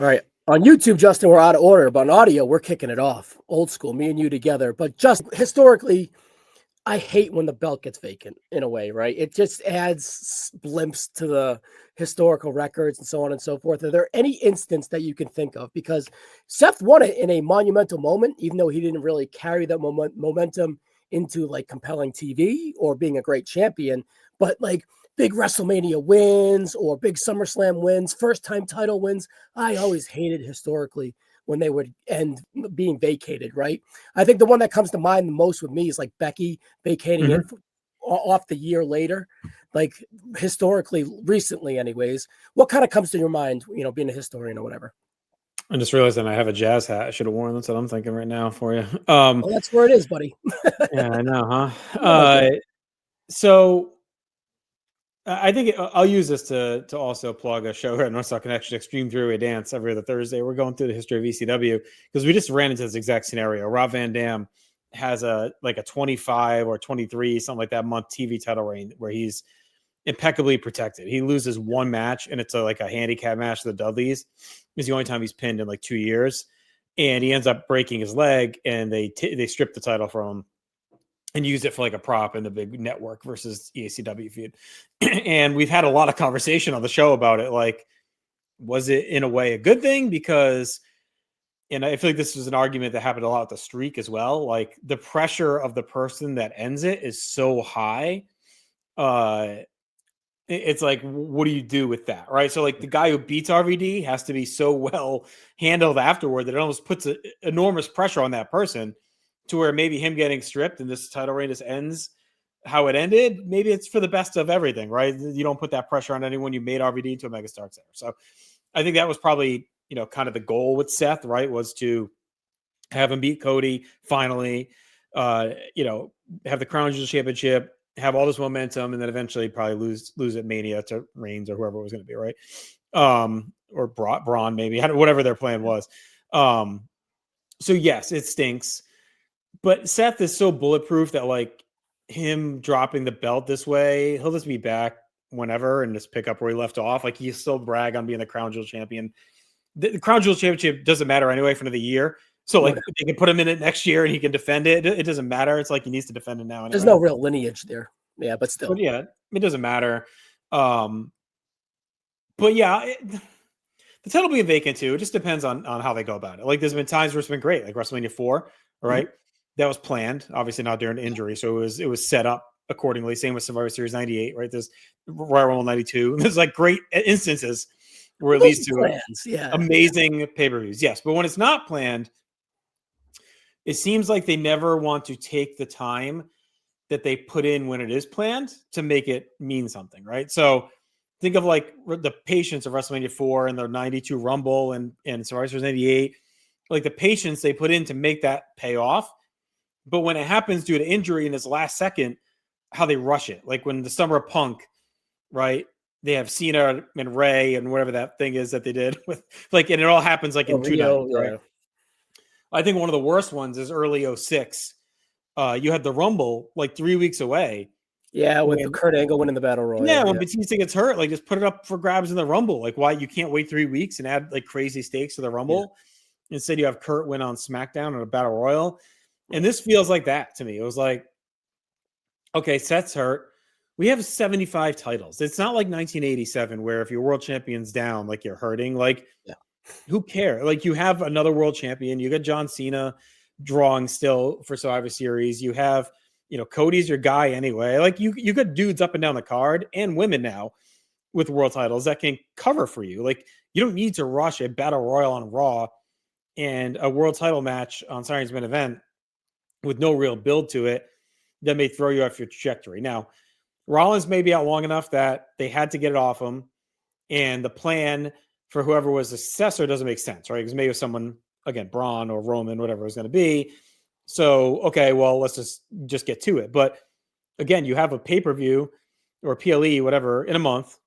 All right. On YouTube, Justin, we're out of order, but on audio, we're kicking it off. Old school, me and you together. But just historically, I hate when the belt gets vacant in a way, right? It just adds blimps to the historical records and so on and so forth. Are there any instance that you can think of? Because Seth won it in a monumental moment, even though he didn't really carry that momentum into like compelling TV or being a great champion, but like big WrestleMania wins or big SummerSlam wins, first time title wins. I always hated historically when they would end being vacated, right? I think the one that comes to mind the most with me is like Becky vacating it off the year later, like historically, recently, anyways. What kind of comes to your mind, being a historian or whatever? I just realized that I have a jazz hat. I should have worn. That's what I'm thinking right now for you. Well, that's where it is, buddy. Yeah, I know, huh? So I think I'll use this to also plug a show here at North Star Connection, Extreme Three-Way Dance, every other Thursday. We're going through the history of ECW because we just ran into this exact scenario. Rob Van Dam has a 25 or 23, something like that, month TV title reign where he's impeccably protected. He loses one match, and it's like a handicap match to the Dudleys. It's the only time he's pinned in like 2 years, and he ends up breaking his leg, and they strip the title from him and use it for like a prop in the big network versus ECW feud. And we've had a lot of conversation on the show about it. Like, was it in a way a good thing? Because, and I feel like this was an argument that happened a lot with the streak as well. Like the pressure of the person that ends it is so high. It's like, what do you do with that? Right. So like the guy who beats RVD has to be so well handled afterward that it almost puts enormous pressure on that person to where maybe him getting stripped and this title reign just ends how it ended. Maybe it's for the best of everything, right? You don't put that pressure on anyone. You made RVD into a megastar center. So I think that was probably, kind of the goal with Seth, right? Was to have him beat Cody finally, have the Crown Jewel Championship, have all this momentum, and then eventually probably lose at Mania to Reigns or whoever it was going to be, right? Or Braun, maybe, whatever their plan was. So yes, it stinks. But Seth is so bulletproof that like him dropping the belt this way, he'll just be back whenever and just pick up where he left off. Like he still brag on being the Crown Jewel champion. The Crown Jewel championship doesn't matter anyway for another year. So like they can put him in it next year and he can defend it. It doesn't matter. It's like he needs to defend it now. Anyway. There's no real lineage there. Yeah, but still. But yeah, it doesn't matter. But yeah, the title being vacant too. It just depends on how they go about it. Like there's been times where it's been great, like WrestleMania 4, right? Mm-hmm. That was planned, obviously not during injury. So it was set up accordingly. Same with Survivor Series 98, right? There's Royal Rumble 92. There's like great instances where it leads to amazing pay-per-views. Yes. But when it's not planned, it seems like they never want to take the time that they put in when it is planned to make it mean something, right? So think of like the patience of WrestleMania 4 and the 92 Rumble and Survivor Series 98, like the patience they put in to make that pay off. But when it happens due to injury in this last second, how they rush it. Like when the Summer of Punk, right? They have Cena and Ray and whatever that thing is that they did with like, and it all happens like in 2 nights, right? I think one of the worst ones is early 06. You had the Rumble like 3 weeks away. Yeah, with Kurt Angle winning the Battle Royal. Yeah, when Batista gets hurt, like just put it up for grabs in the Rumble. Like why you can't wait 3 weeks and add like crazy stakes to the Rumble. Yeah. Instead you have Kurt win on SmackDown or a Battle Royal. And this feels like that to me. It was like, okay, Seth's hurt. We have 75 titles. It's not like 1987 where if your world champion's down, like you're hurting. Like, who cares? Like you have another world champion. You got John Cena drawing still for Survivor Series. You have, Cody's your guy anyway. Like you got dudes up and down the card and women now with world titles that can cover for you. Like you don't need to rush a Battle Royal on Raw and a world title match on Saturday's main event with no real build to it that may throw you off your trajectory. Now, Rollins may be out long enough that they had to get it off him, and the plan for whoever was the successor doesn't make sense, right? Because maybe someone, again, Braun or Roman, whatever it was going to be. So, okay, well, let's just get to it. But again, you have a pay-per-view or PLE, whatever, in a month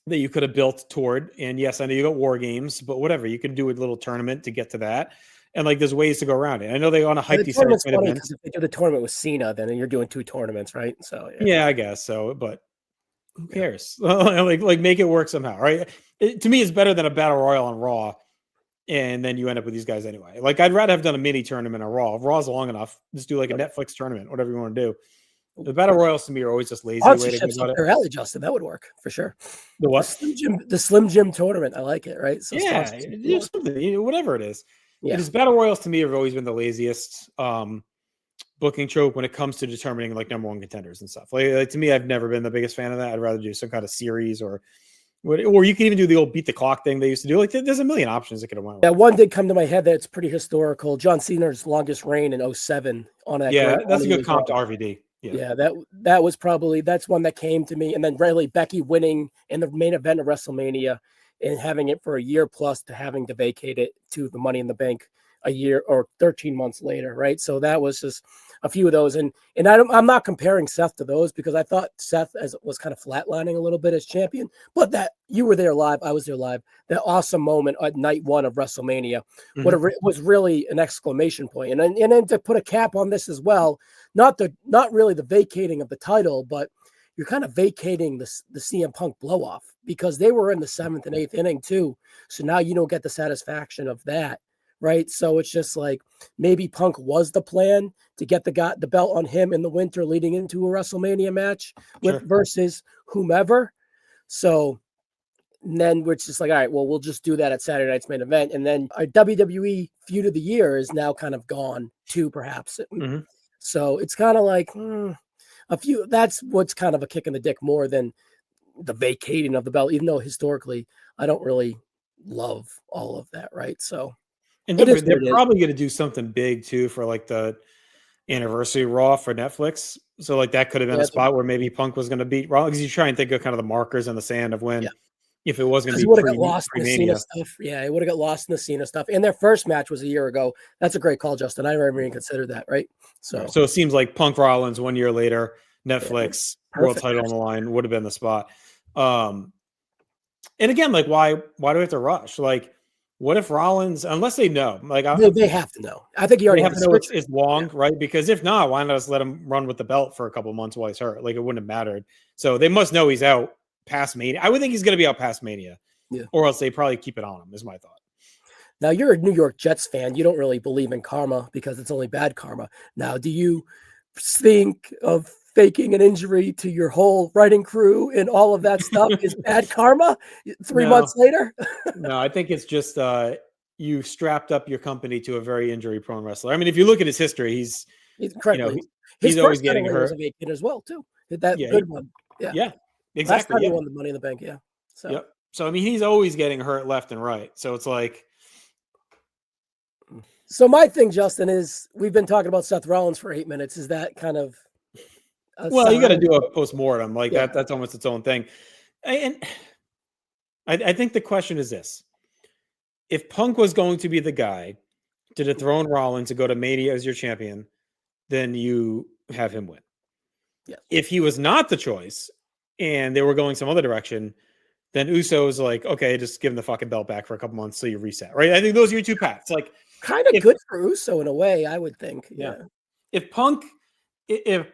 that you could have built toward. And yes, I know you got War Games, but whatever, you can do a little tournament to get to that. And like, there's ways to go around it. I know they want to hype these events. If they do the tournament with Cena, then you're doing 2 tournaments, right? So yeah, I guess so. But who cares? like make it work somehow, right? to me, it's better than a battle royal on Raw. And then you end up with these guys anyway. Like, I'd rather have done a mini tournament on Raw. If Raw's long enough, just do like a Netflix tournament, whatever you want to do. The battle royals to me are always just lazy way to go Sponsorships about up it. their alley, Justin. That would work for sure. The what? The Slim Jim tournament. I like it. Right. So Yeah, do something, whatever it is. Yeah. Because battle royals to me have always been the laziest booking trope when it comes to determining like number one contenders and stuff. Like to me, I've never been the biggest fan of that. I'd rather do some kind of series or you can even do the old beat the clock thing they used to do. Like there's a million options that could have went. Yeah, one did come to my head that's pretty historical. John Cena's longest reign in 07 on that. Yeah, that's a good comp to RVD. Yeah, that was that's one that came to me. And then really Becky winning in the main event of WrestleMania and having it for a year plus to having to vacate it to the Money in the Bank a year or 13 months later, right? So that was just a few of those. And I'm not comparing Seth to those because I thought Seth was kind of flatlining a little bit as champion, but that you were there live, I was there live. That awesome moment at night one of WrestleMania, was really an exclamation point. And then to put a cap on this as well, not really the vacating of the title, but you're kind of vacating the CM Punk blow off because they were in the 7th and 8th inning too. So now you don't get the satisfaction of that. Right. So it's just like maybe Punk was the plan to get the belt on him in the winter leading into a WrestleMania match versus whomever. So then we're just like, all right, well, we'll just do that at Saturday night's main event. And then our WWE feud of the year is now kind of gone too, perhaps. So it's kind of like that's what's kind of a kick in the dick more than the vacating of the belt, even though historically I don't really love all of that. Right. So. And they're probably going to do something big too for like the anniversary Raw for Netflix. So like that could have been a spot where maybe Punk was going to beat Raw because you try and think of kind of the markers in the sand of when if it was going to be would have got lost in the Cena stuff. Yeah, it would have got lost in the Cena stuff. And their first match was a year ago. That's a great call, Justin. I never even considered that. Right. So it seems like Punk Rollins 1 year later, Netflix world title on the line would have been the spot. And again, like why do we have to rush? Like, what if Rollins, unless they know, like they have to know. I think you already have to know it's long, right? Because if not, why not just let him run with the belt for a couple months while he's hurt? Like it wouldn't have mattered. So they must know he's out past Mania. I would think he's going to be out past Mania, or else they probably keep it on him. Is my thought. Now you're a New York Jets fan. You don't really believe in karma because it's only bad karma. Now, do you think of faking an injury to your whole writing crew and all of that stuff is bad karma 3 months later? No, I think it's just you strapped up your company to a very injury prone wrestler. I mean, if you look at his history, he's incredibly. He's always getting hurt. Was a vacant as well too. That good one. Yeah, exactly. Last time he won the Money in the Bank. Yeah. So. So I mean, he's always getting hurt left and right. So it's like. So my thing, Justin, is we've been talking about Seth Rollins for 8 minutes. Is that kind of you got to do a post-mortem like that. That's almost its own thing. And I think the question is this. If Punk was going to be the guy to dethrone Rollins to go to Mania as your champion, then you have him win. Yeah. If he was not the choice and they were going some other direction, then Uso is like, okay, just give him the fucking belt back for a couple months so you reset, right? I think those are your two paths. Like kind of good for Uso in a way, I would think. Yeah. If Punk, if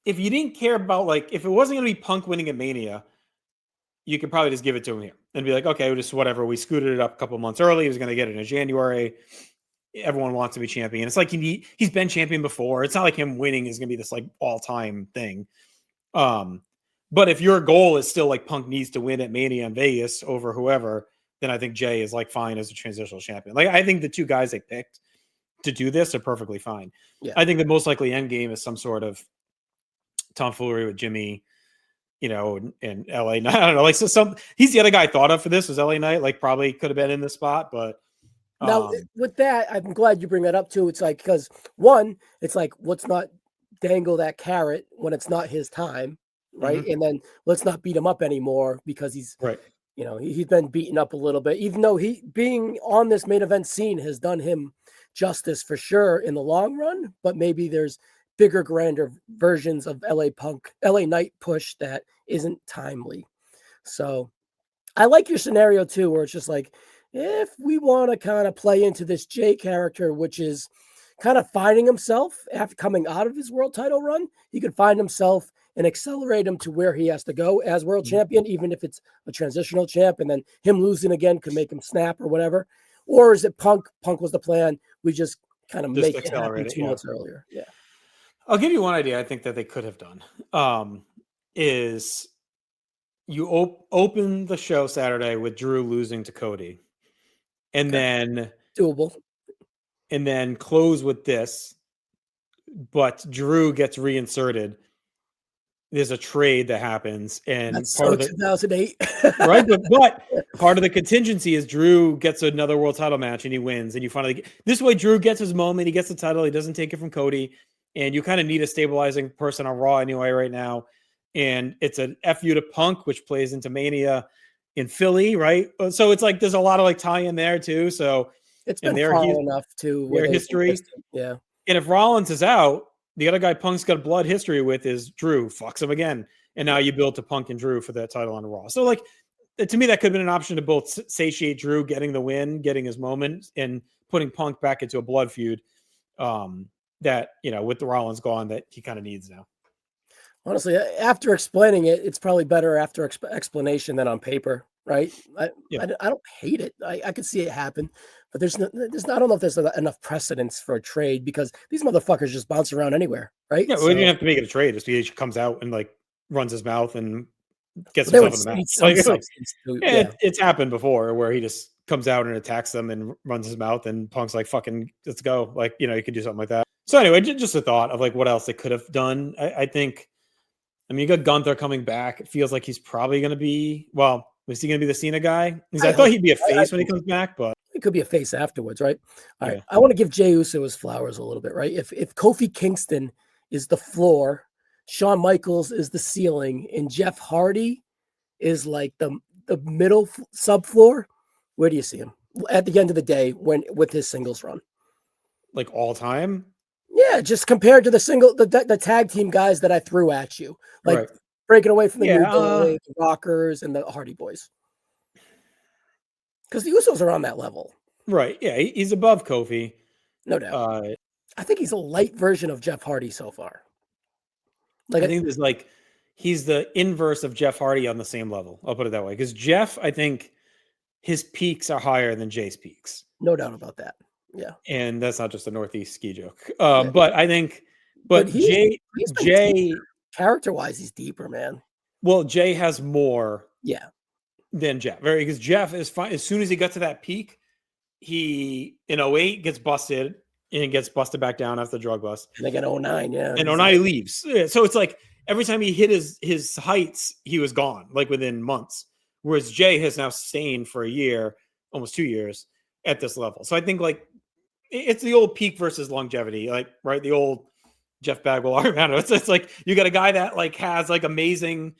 you didn't care about like if it wasn't going to be Punk winning at Mania, you could probably just give it to him here and be like, okay, just whatever. We scooted it up a couple months early. He was going to get it in January. Everyone wants to be champion. It's like he's been champion before. It's not like him winning is going to be this like all-time thing. But if your goal is still like Punk needs to win at Mania in Vegas over whoever, then I think Jey is like fine as a transitional champion. Like I think the two guys they picked to do this are perfectly fine. Yeah. I think the most likely end game is some sort of tomfoolery with Jimmy, in LA Knight. I don't know. Like he's the other guy I thought of for this was LA Knight. Like probably could have been in this spot, but now with that, I'm glad you bring that up too. It's like because one, it's like let's not dangle that carrot when it's not his time, right? And then let's not beat him up anymore because he's right. He's been beaten up a little bit, even though he being on this main event scene has done him justice for sure in the long run. But maybe there's bigger, grander versions of LA Knight push that isn't timely. So I like your scenario too, where it's just like, if we want to kind of play into this Jey character, which is kind of finding himself after coming out of his world title run, he could find himself and accelerate him to where he has to go as world champion, even if it's a transitional champ, and then him losing again could make him snap or whatever? Or is it Punk? Punk was the plan. We just kind of make it happen 2 months earlier. Yeah. I'll give you one idea I think that they could have done. Is you open the show Saturday with Drew losing to Cody, and then doable, and then close with this, but Drew gets reinserted. There's a trade that happens, and that's part so of the 2008, right? But part of the contingency is Drew gets another world title match and he wins, and you finally this way Drew gets his moment. He gets the title. He doesn't take it from Cody, and you kind of need a stabilizing person on Raw anyway right now. And it's an FU to Punk, which plays into Mania in Philly, right? So it's like there's a lot of like tie in there too. So it's been far enough to their history. Yeah. And if Rollins is out, the other guy Punk's got blood history with is Drew. Fucks him again. And now you build to Punk and Drew for that title on Raw. So like to me, that could have been an option to both satiate Drew getting the win, getting his moment, and putting Punk back into a blood feud that, with the Rollins gone, that he kind of needs now. Honestly, after explaining it, it's probably better after explanation than on paper, right? I don't hate it. I could see it happen, but there's I don't know if there's enough precedence for a trade because these motherfuckers just bounce around anywhere, right? Yeah, well, you didn't have to make it a trade. Just he comes out and like runs his mouth and gets himself in the match. It's happened before where he just comes out and attacks them and runs his mouth, and Punk's like, "Fucking, let's go!" Like, you could do something like that. So anyway, just a thought of like what else they could have done. I think. I mean, you got Gunther coming back. It feels like he's probably going to be, is he going to be the Cena guy? Because I thought he'd be a face when he comes back, but it could be a face afterwards, right? All right. I want to give Jey Uso his flowers a little bit, right? If Kofi Kingston is the floor, Shawn Michaels is the ceiling, and Jeff Hardy is like the middle subfloor, where do you see him at the end of the day with his singles run? Like all time? Yeah, just compared to the tag team guys that I threw at you, like breaking away from the New Day, the Rockers, and the Hardy Boys. Because the Usos are on that level. Right. Yeah, he's above Kofi. No doubt. I think he's a light version of Jeff Hardy so far. Like I think there's he's the inverse of Jeff Hardy on the same level. I'll put it that way. Because Jeff, I think his peaks are higher than Jay's peaks. No doubt about that. Yeah. And that's not just a Northeast ski joke. But I think, Jay character-wise, he's deeper, man. Well, Jay has more than Jeff. Because Jeff is fine. As soon as he got to that peak, he in 08 gets busted and gets busted back down after the drug bust. And again, 09, yeah. And 09 he leaves. So it's like every time he hit his heights, he was gone, like within months. Whereas Jay has now sustained for a year, almost 2 years at this level. So I think like it's the old peak versus longevity, like, right? The old Jeff Bagwell argument. It's like you got a guy that like has like amazing,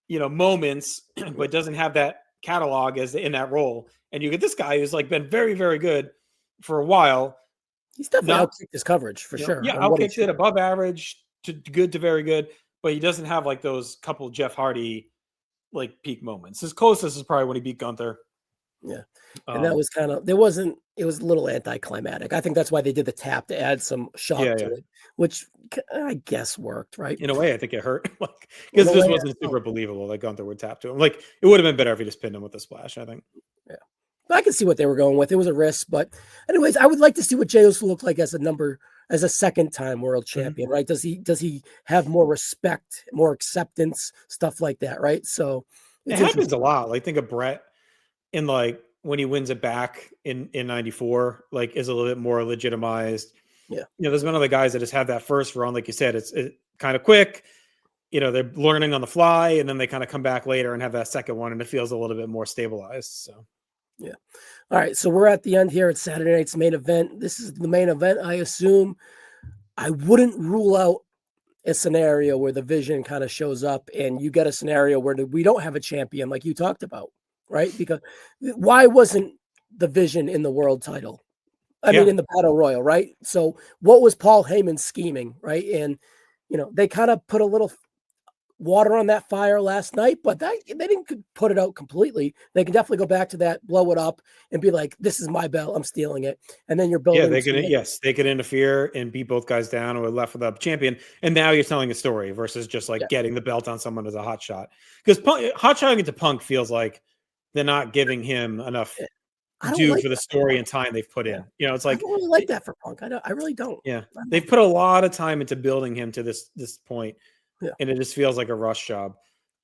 moments, but doesn't have that catalog as in that role. And you get this guy who's like been very, very good for a while. He's definitely outkicked his coverage for sure. Yeah, outkicked it above average to good to very good, but he doesn't have like those couple Jeff Hardy like peak moments. His closest is probably when he beat Gunther. Yeah. And that was it was a little anticlimactic. I think that's why they did the tap to add some shock to it, which I guess worked, right? In a way, I think it hurt. Because this wasn't super believable that Gunther would tap to him. Like, it would have been better if he just pinned him with a splash, I think. Yeah. But I can see what they were going with. It was a risk. But anyways, I would like to see what Jey Uso looked like as a second-time world champion, right? Does he have more respect, more acceptance, stuff like that, right? So it happens a lot. Like, think of Brett in like when he wins it back in 94, like is a little bit more legitimized. Yeah. There's been other guys that just have that first run. Like you said, it's kind of quick, they're learning on the fly and then they kind of come back later and have that second one. And it feels a little bit more stabilized. So, yeah. All right. So we're at the end here at Saturday night's main event. This is the main event. I assume I wouldn't rule out a scenario where the Vision kind of shows up and you get a scenario where we don't have a champion like you talked about. Right? Because why wasn't the Vision in the world title? I mean, in the Battle Royal, right? So what was Paul Heyman scheming, right? And, they kind of put a little water on that fire last night, but they didn't put it out completely. They can definitely go back to that, blow it up, and be like, "This is my belt. I'm stealing it." And then you're building. Yeah, they could. Yes, they could interfere and beat both guys down, or left with a champion. And now you're telling a story versus just like getting the belt on someone as a hot shot. Because hot shotting into Punk feels like they're not giving him enough due for the story and time they've put in. You know, it's like I don't really like that for Punk. I really don't. Yeah, they've put a lot of time into building him to this point, and it just feels like a rush job.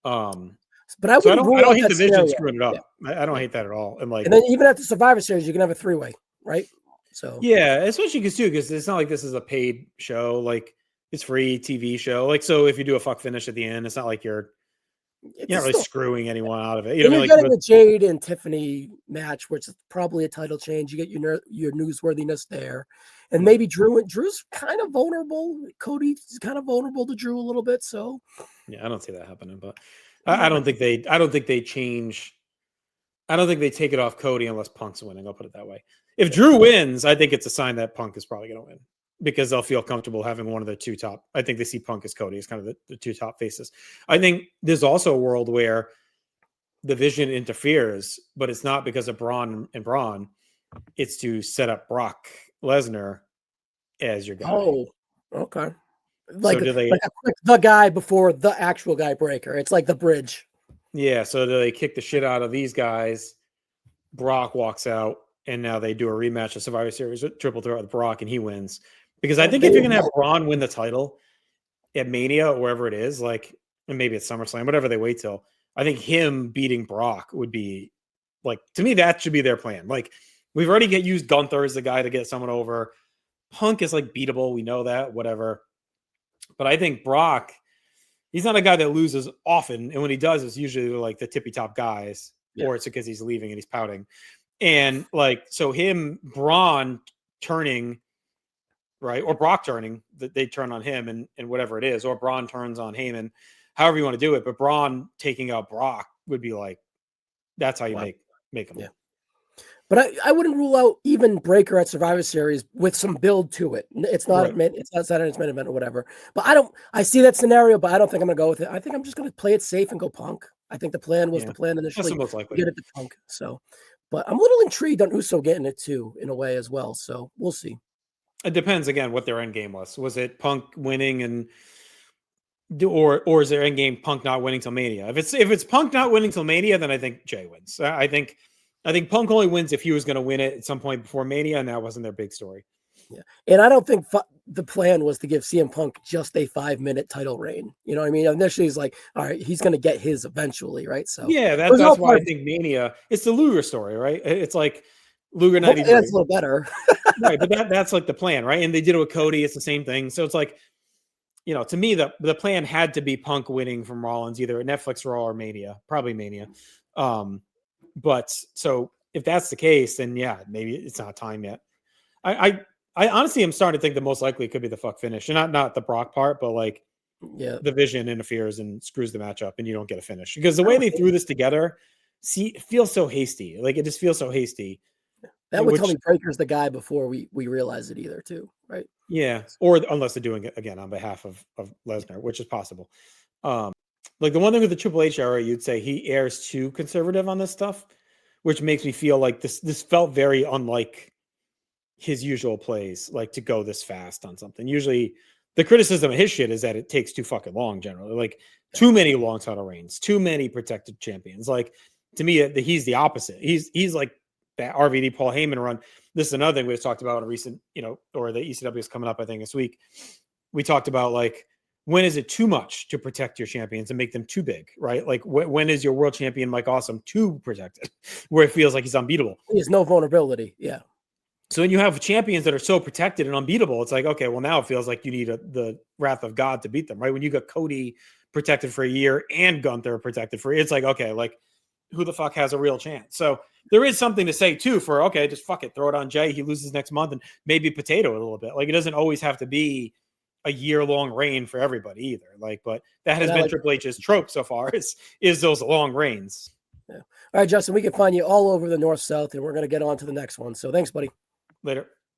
But I don't hate the Vision screwing it up. I don't hate that at all. And then even at the Survivor Series, you can have a 3-way, right? So yeah, especially because it's not like this is a paid show. Like it's free TV show. Like so, if you do a fuck finish at the end, it's not like you're not really screwing anyone out of it. You know, you're getting a Jade and Tiffany match, which is probably a title change. You get your newsworthiness there, and maybe Drew's kind of vulnerable. Cody's kind of vulnerable to Drew a little bit. So yeah, I don't see that happening, but I don't think they change. I don't think they take it off Cody unless Punk's winning. I'll put it that way. If Drew wins, I think it's a sign that Punk is probably going to win because they'll feel comfortable having one of the two top. I think they see Punk as Cody as kind of the two top faces. I think there's also a world where the Vision interferes, but it's not because of Braun and Braun. It's to set up Brock Lesnar as your guy. Oh, okay. Like the guy before the actual guy breaker. It's like the bridge. Yeah. So do they kick the shit out of these guys? Brock walks out, and now they do a rematch of Survivor Series triple threat with Brock, and he wins. Because I think if you're gonna have Braun win the title at Mania or wherever it is, like, and maybe it's SummerSlam, whatever they wait till, I think him beating Brock would be like, to me, that should be their plan. Like, we've already used Gunther as the guy to get someone over. Punk is like beatable, we know that, whatever. But I think Brock, he's not a guy that loses often, and when he does, it's usually like the tippy top guys, or it's because he's leaving and he's pouting. And like, so Braun turning, right, or Brock turning, that they turn on him and whatever it is, or Braun turns on Heyman, however you want to do it. But Braun taking out Brock would be like, that's how you make him. Yeah. But I wouldn't rule out even Breaker at Survivor Series with some build to it. It's not it's not Saturday's main event or whatever. But I see that scenario, but I don't think I'm gonna go with it. I think I'm just gonna play it safe and go Punk. I think the plan was the plan initially. That's the most likely. Get it to Punk. So, but I'm a little intrigued on Uso getting it too, in a way as well. So we'll see. It depends again what their end game was. Was it Punk winning or is their end game Punk not winning till Mania? If it's Punk not winning till Mania, then I think Jey wins. I think Punk only wins if he was going to win it at some point before Mania, and that wasn't their big story. Yeah, and I don't think the plan was to give CM Punk just a 5-minute title reign. You know what I mean? Initially, he's like, all right, he's going to get his eventually, right? So yeah, that's why I think Mania. It's the Luger story, right? It's like Luger 93. That's a little better, right? But that's like the plan, right? And they did it with Cody. It's the same thing. So it's like, you know, to me, the plan had to be Punk winning from Rollins, either at Netflix Raw or Mania, probably Mania. But so if that's the case, then yeah, maybe it's not time yet. I honestly am starting to think the most likely it could be the fuck finish, and not the Brock part, but like the Vision interferes and screws the match up, and you don't get a finish because the way they threw this together, it feels so hasty. Like it just feels so hasty. That would tell me Breaker's the guy before we realize it either, too, right? Yeah, or unless they're doing it again on behalf of Lesnar, which is possible. Like the one thing with the Triple H era, you'd say he airs too conservative on this stuff, which makes me feel like this felt very unlike his usual plays, like to go this fast on something. Usually the criticism of his shit is that it takes too fucking long generally, like too many long title reigns, too many protected champions. Like to me, he's the opposite. He's like that RVD Paul Heyman run. This is another thing we just talked about in a recent, or the ECW is coming up, I think this week. We talked about like, when is it too much to protect your champions and make them too big, right? Like when is your world champion Mike Awesome too protected, where it feels like he's unbeatable? He has no vulnerability. Yeah. So when you have champions that are so protected and unbeatable, it's like, okay, well now it feels like you need the wrath of God to beat them, right? When you got Cody protected for a year and Gunther protected for, it's like, okay, like who the fuck has a real chance? So there is something to say too for, okay, just fuck it, throw it on Jey. He loses next month and maybe potato it a little bit. Like it doesn't always have to be a year-long reign for everybody either. Like, but that has been Triple H's trope so far is those long reigns. Yeah. All right, Justin, we can find you all over the North South, and we're going to get on to the next one. So thanks, buddy. Later.